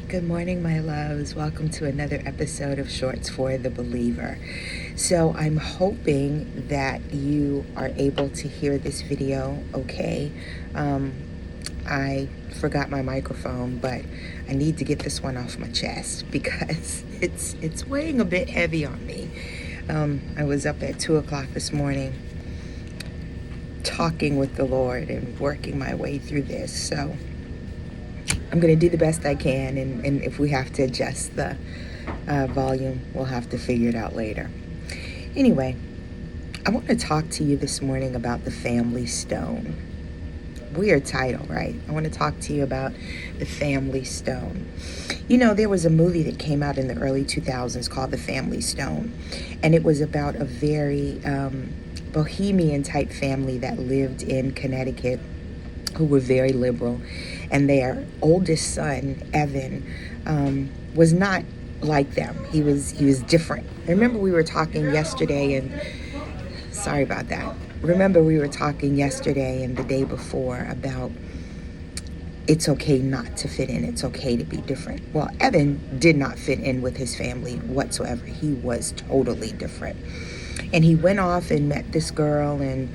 Good morning, my loves. Welcome to another episode of Shorts for the Believer. So I'm hoping that you are able to hear this video okay. I forgot my microphone, but I need to get this one off my chest because it's weighing a bit heavy on me. I was up at 2 o'clock this morning talking with the Lord and working my way through this. So I'm going to do the best I can, and if we have to adjust the volume, we'll have to figure it out later. Anyway, I want to talk to you this morning about the family stone. Weird title, right? I want to talk to you about the family stone. You know, there was a movie that came out in the early 2000s called The Family Stone, and it was about a very bohemian type family that lived in Connecticut who were very liberal, and their oldest son, Evan, was not like them. He was different. I remember we were talking yesterday, and sorry about that. Remember we were talking yesterday and the day before about it's okay not to fit in. It's okay to be different. Well, Evan did not fit in with his family whatsoever. He was totally different. And he went off and met this girl, and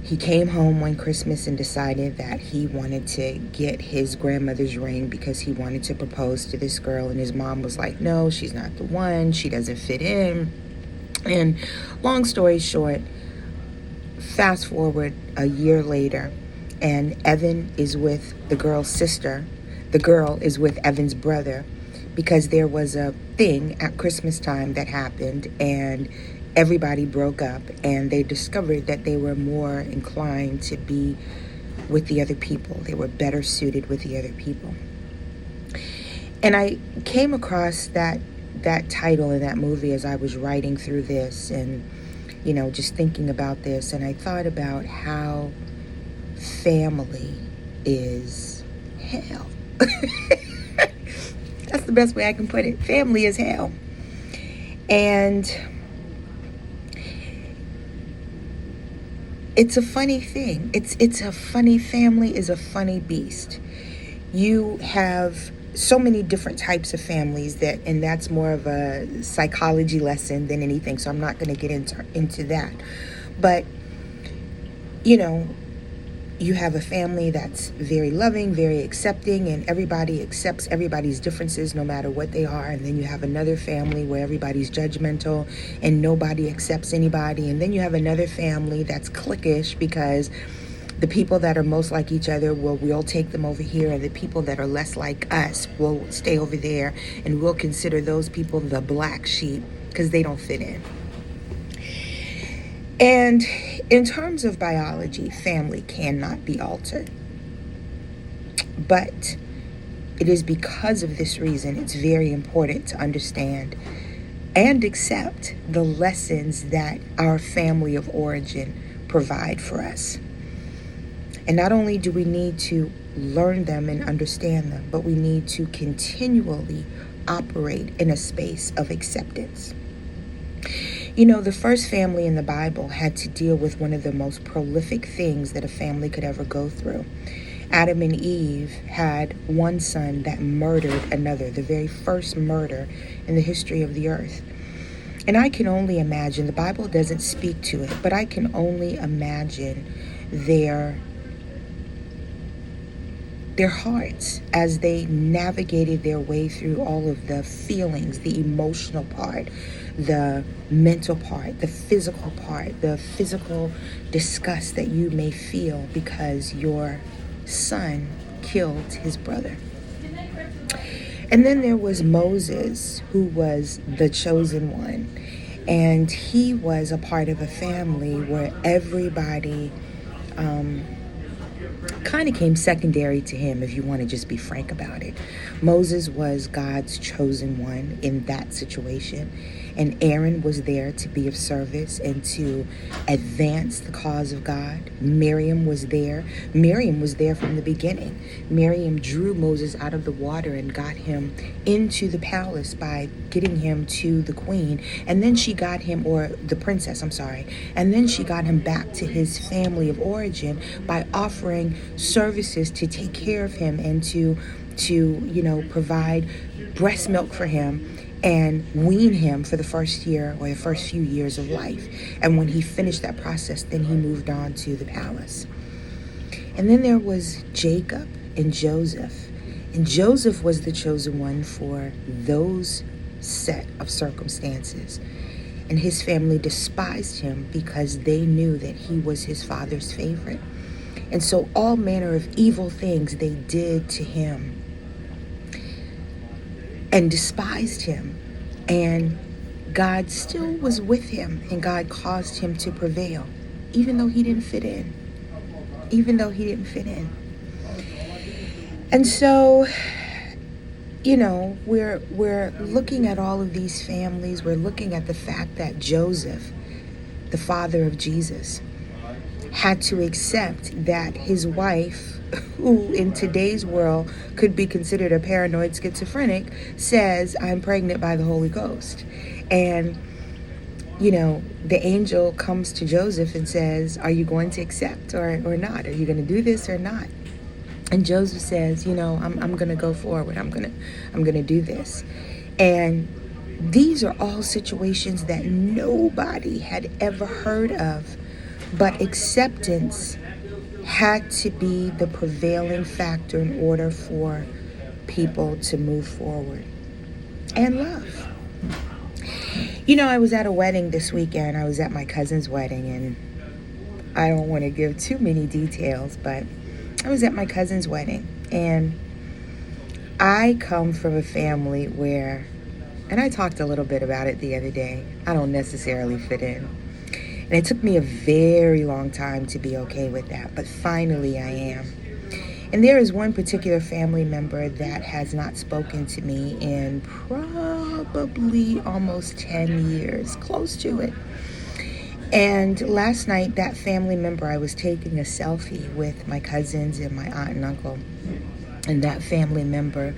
he came home one Christmas and decided that he wanted to get his grandmother's ring because he wanted to propose to this girl. And his mom was like, no, she's not the one. She doesn't fit in. And long story short, fast forward a year later, and Evan is with the girl's sister. The girl is with Evan's brother because there was a thing at Christmas time that happened, and everybody broke up, and they discovered that they were more inclined to be with the other people. They were better suited with the other people. And I came across that title in that movie as I was writing through this and, just thinking about this. And I thought about how family is hell. That's the best way I can put it. Family is hell. And it's a funny thing. It's a funny family is a funny beast. You have so many different types of families and that's more of a psychology lesson than anything. So I'm not going to get into that. But you have a family that's very loving, very accepting, and everybody accepts everybody's differences no matter what they are. And then you have another family where everybody's judgmental and nobody accepts anybody. And then you have another family that's cliquish because the people that are most like each other, we'll take them over here, and the people that are less like us will stay over there, and we'll consider those people the black sheep because they don't fit in. And in terms of biology, family cannot be altered. But it is because of this reason it's very important to understand and accept the lessons that our family of origin provide for us. And not only do we need to learn them and understand them, but we need to continually operate in a space of acceptance. The first family in the Bible had to deal with one of the most prolific things that a family could ever go through. Adam and Eve had one son that murdered another, the very first murder in the history of the earth. And I can only imagine, the Bible doesn't speak to it, but I can only imagine their hearts as they navigated their way through all of the feelings, the emotional part, the mental part, the physical disgust that you may feel because your son killed his brother. And then there was Moses, who was the chosen one, and he was a part of a family where everybody kind of came secondary to him, if you want to just be frank about it. Moses was God's chosen one in that situation. And Aaron was there to be of service and to advance the cause of God. Miriam was there. Miriam was there from the beginning. Miriam drew Moses out of the water and got him into the palace by getting him to the queen. And then she got him, or the princess, I'm sorry. And then she got him back to his family of origin by offering services to take care of him and to provide breast milk for him and wean him for the first year or the first few years of life. And when he finished that process, then he moved on to the palace. And then there was Jacob and Joseph. And Joseph was the chosen one for those set of circumstances. And his family despised him because they knew that he was his father's favorite. And so all manner of evil things they did to him and despised him. And God still was with him, and God caused him to prevail, even though he didn't fit in. And so, we're looking at all of these families. We're looking at the fact that Joseph, the father of Jesus, had to accept that his wife, who in today's world could be considered a paranoid schizophrenic, says, "I'm pregnant by the Holy Ghost." And, the angel comes to Joseph and says, "Are you going to accept or not? Are you going to do this or not?" And Joseph says, I'm going to go forward. I'm going to do this. And these are all situations that nobody had ever heard of, but acceptance had to be the prevailing factor in order for people to move forward. And love. I was at a wedding this weekend. I was at my cousin's wedding, and I don't want to give too many details, but I was at my cousin's wedding, and I come from a family where, and I talked a little bit about it the other day, I don't necessarily fit in. And it took me a very long time to be okay with that, but finally I am. And there is one particular family member that has not spoken to me in probably almost 10 years, close to it. And last night, that family member, I was taking a selfie with my cousins and my aunt and uncle. And that family member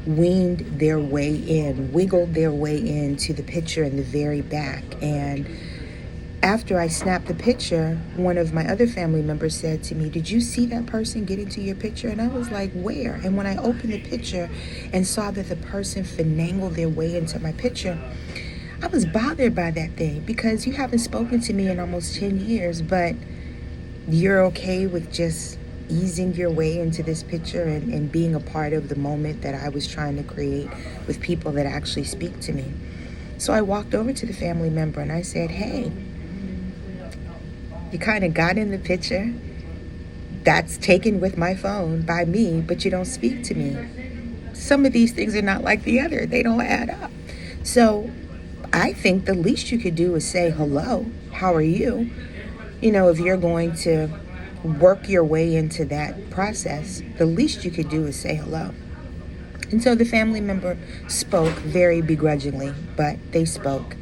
wiggled their way into the picture in the very back. And after I snapped the picture, one of my other family members said to me, "Did you see that person get into your picture?" And I was like, "Where?" And when I opened the picture and saw that the person finagled their way into my picture, I was bothered by that thing, because you haven't spoken to me in almost 10 years, but you're okay with just easing your way into this picture and being a part of the moment that I was trying to create with people that actually speak to me. So I walked over to the family member and I said, "Hey, you kind of got in the picture that's taken with my phone by me, but you don't speak to me. Some of these things are not like the other. They don't add up." So I think the least you could do is say, "Hello, how are you?" If you're going to work your way into that process, the least you could do is say hello. And so the family member spoke very begrudgingly, but they spoke.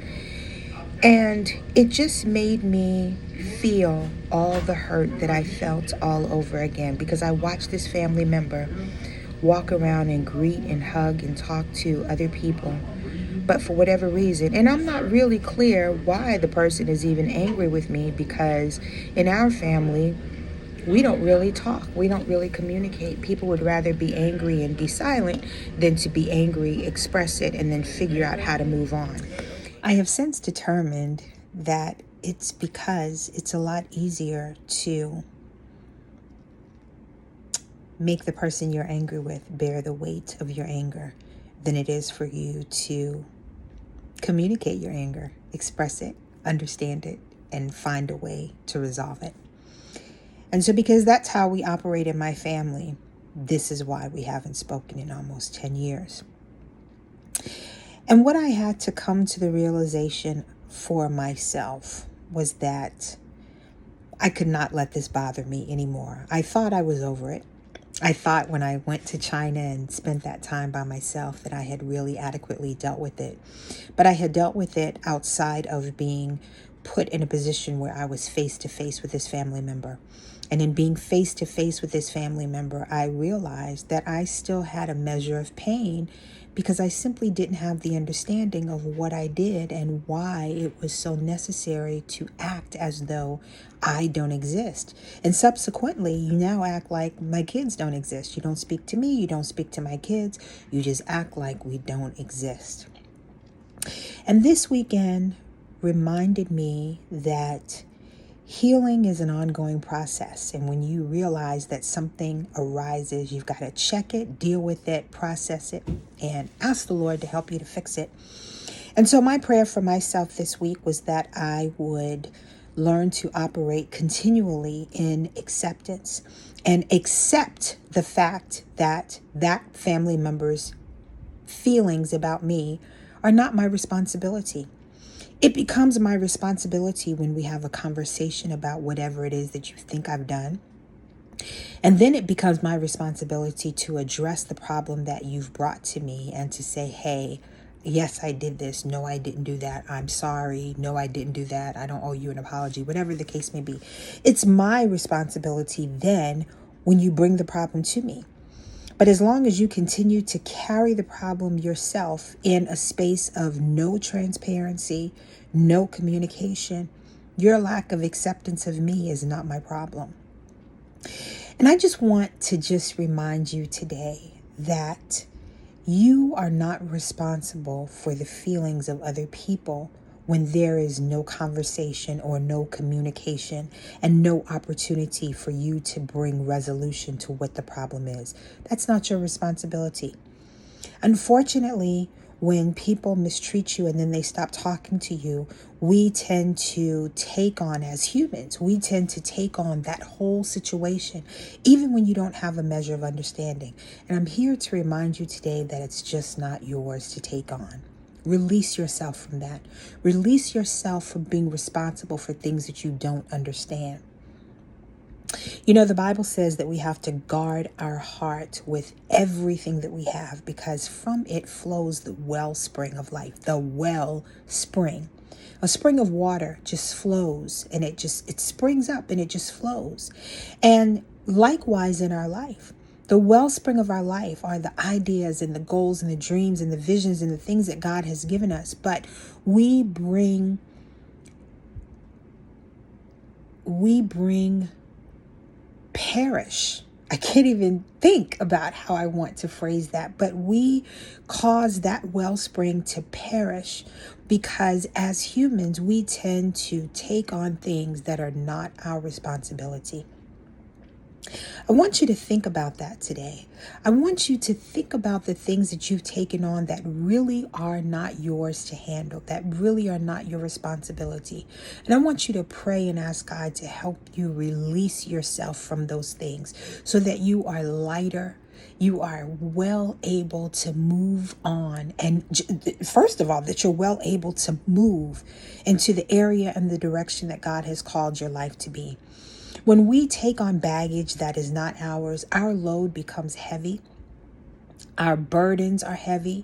And it just made me feel all the hurt that I felt all over again, because I watched this family member walk around and greet and hug and talk to other people. But for whatever reason, and I'm not really clear why the person is even angry with me, because in our family, we don't really talk. We don't really communicate. People would rather be angry and be silent than to be angry, express it, and then figure out how to move on. I have since determined that it's because it's a lot easier to make the person you're angry with bear the weight of your anger than it is for you to communicate your anger, express it, understand it, and find a way to resolve it. And so because that's how we operate in my family, this is why we haven't spoken in almost 10 years. And what I had to come to the realization for myself was that I could not let this bother me anymore. I thought I was over it, I thought when I went to China and spent that time by myself that I had really adequately dealt with it. But I had dealt with it outside of being put in a position where I was face to face with this family member. And in being face to face with this family member, I realized that I still had a measure of pain because I simply didn't have the understanding of what I did and why it was so necessary to act as though I don't exist. And subsequently, you now act like my kids don't exist. You don't speak to me, you don't speak to my kids, you just act like we don't exist. And this weekend reminded me that healing is an ongoing process. And when you realize that something arises, you've got to check it, deal with it, process it, and ask the Lord to help you to fix it. And so my prayer for myself this week was that I would learn to operate continually in acceptance and accept the fact that that family member's feelings about me are not my responsibility. It becomes my responsibility when we have a conversation about whatever it is that you think I've done. And then it becomes my responsibility to address the problem that you've brought to me and to say, hey, yes, I did this. No, I didn't do that. I'm sorry. No, I didn't do that. I don't owe you an apology, whatever the case may be. It's my responsibility then when you bring the problem to me. But as long as you continue to carry the problem yourself in a space of no transparency, no communication, your lack of acceptance of me is not my problem. And I just want to just remind you today that you are not responsible for the feelings of other people when there is no conversation or no communication and no opportunity for you to bring resolution to what the problem is. That's not your responsibility. Unfortunately, when people mistreat you and then they stop talking to you, we tend to take on, as humans, we tend to take on that whole situation, even when you don't have a measure of understanding. And I'm here to remind you today that it's just not yours to take on. Release yourself from that. Release yourself from being responsible for things that you don't understand. You know, the Bible says that we have to guard our heart with everything that we have because from it flows the wellspring of life, the wellspring. A spring of water just flows and it springs up and it just flows. And likewise in our life, the wellspring of our life are the ideas and the goals and the dreams and the visions and the things that God has given us. But we bring perish. I can't even think about how I want to phrase that, but we cause that wellspring to perish because as humans, we tend to take on things that are not our responsibility. I want you to think about that today. I want you to think about the things that you've taken on that really are not yours to handle, that really are not your responsibility. And I want you to pray and ask God to help you release yourself from those things so that you are lighter. You are well able to move on. And first of all, that you're well able to move into the area and the direction that God has called your life to be. When we take on baggage that is not ours, our load becomes heavy. Our burdens are heavy.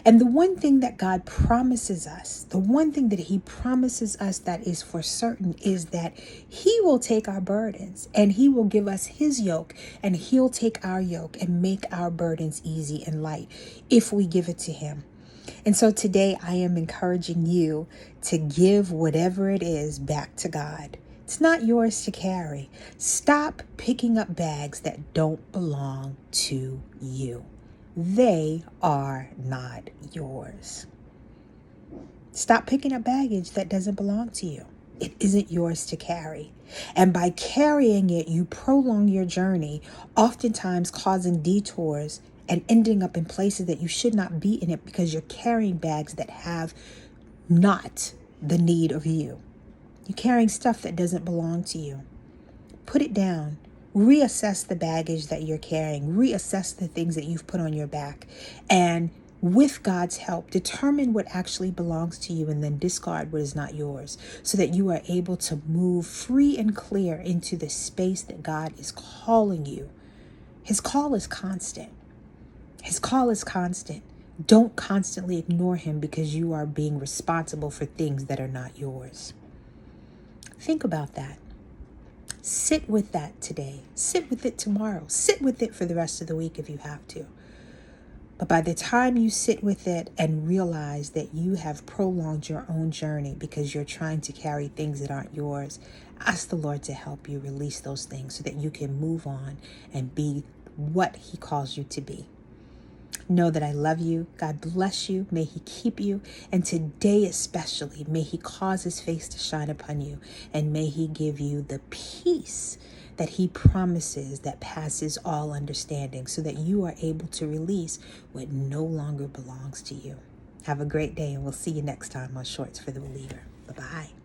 And the one thing that God promises us, the one thing that He promises us that is for certain is that He will take our burdens and He will give us His yoke and He'll take our yoke and make our burdens easy and light if we give it to Him. And so today I am encouraging you to give whatever it is back to God. It's not yours to carry. Stop picking up bags that don't belong to you. They are not yours. Stop picking up baggage that doesn't belong to you. It isn't yours to carry. And by carrying it, you prolong your journey, oftentimes causing detours and ending up in places that you should not be in it because you're carrying bags that have not the need of you. You're carrying stuff that doesn't belong to you. Put it down. Reassess the baggage that you're carrying. Reassess the things that you've put on your back. And with God's help, determine what actually belongs to you and then discard what is not yours so that you are able to move free and clear into the space that God is calling you His call is constant. His call is constant. Don't constantly ignore him because you are being responsible for things that are not yours. Think about that. Sit with that today. Sit with it tomorrow. Sit with it for the rest of the week if you have to. But by the time you sit with it and realize that you have prolonged your own journey because you're trying to carry things that aren't yours, ask the Lord to help you release those things so that you can move on and be what he calls you to be. Know that I love you. God bless you. May he keep you. And today especially, may he cause his face to shine upon you. And may he give you the peace that he promises that passes all understanding so that you are able to release what no longer belongs to you. Have a great day, and we'll see you next time on Shorts for the Believer. Bye-bye.